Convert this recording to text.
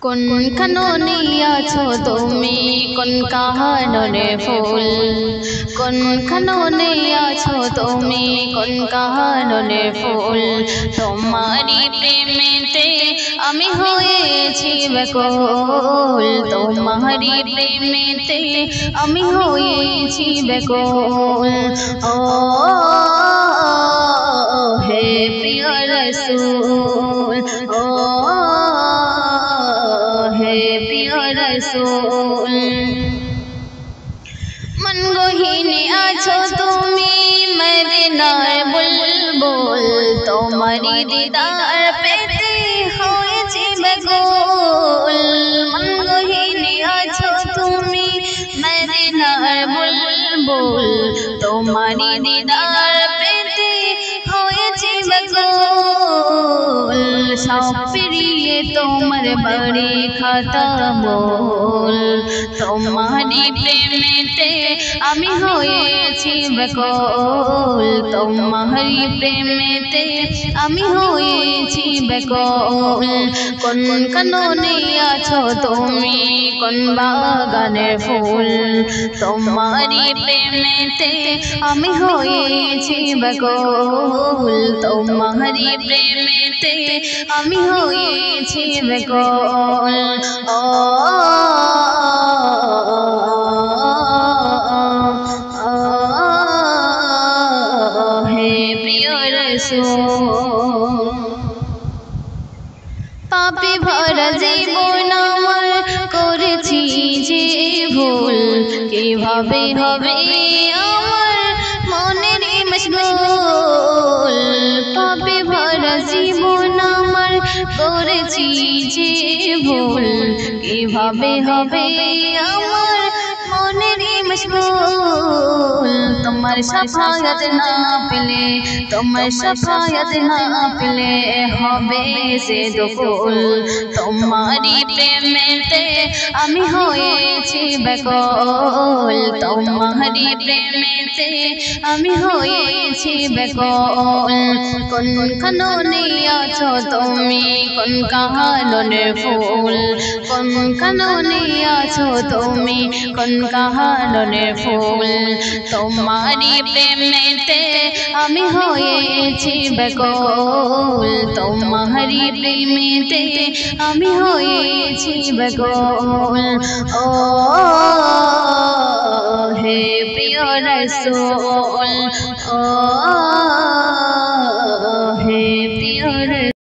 কোন কাননে আছো তুমি কোন কাননে ফুল কোন কাননে আছো তুমি কোন কাননে ফুল তোমারি প্রেমেতে আমি হয়েছি ব্যাকুল তোমারি প্রেমেতে আমি হয়েছি ব্যাকুল ও হে প্রিয় রসূল ও হে প্রিয় রসূল মন গহীনে আছো তুমি মদিনার বুলবুল তোমারি দিদার পেতে হয়েছি ব্যাকুল মন গহীনে আছো তুমি মদিনার বুলবুল তোমারি দিদার পেতে হয়েছি ব্যাকুল সব পেরিয়ে তোমার বাড়ি খাতা মোল তোমারি প্রেমেতে আমি হয়েছি ব্যাকুল তোমারি প্রেমেতে আমি হয়েছি ব্যাকুল কোন কাননে আছো তুমি কোন বাগানের ফুল তোমারি প্রেমেতে আমি হয়েছি ব্যাকুল তোমারি প্রেমেতে আমি হয়েছি ব্যাকুল ও হে প্রিয় রসূল পাপে ভরা জীবন আমার করেছি যে ভুল কিভাবে হবে আমার মনের মশগুল পাপে ভরা জীবন আমার করেছি যে ভুল কিভাবে হবে আমার মনের মশগুল তোমার শাফায়াত না পেলে তোমার শাফায়াত না পেলে হবে সে দুকুল তোমারি প্রেমেতে আমি হয়েছি ব্যাকুল তোমারি প্রেমেতে আমি হয়েছি ব্যাকুল কোন কাননে আছো তুমি কোন কাননে ফুল কোন কাননে আছো তুমি কোন কাননে ফুল তোমারি প্রেমেতে আমি হয়েছি ব্যাকুল তোমারি প্রেমেতে আমি হয়েছি ব্যাকুল ও হে প্রিয় রসূল ও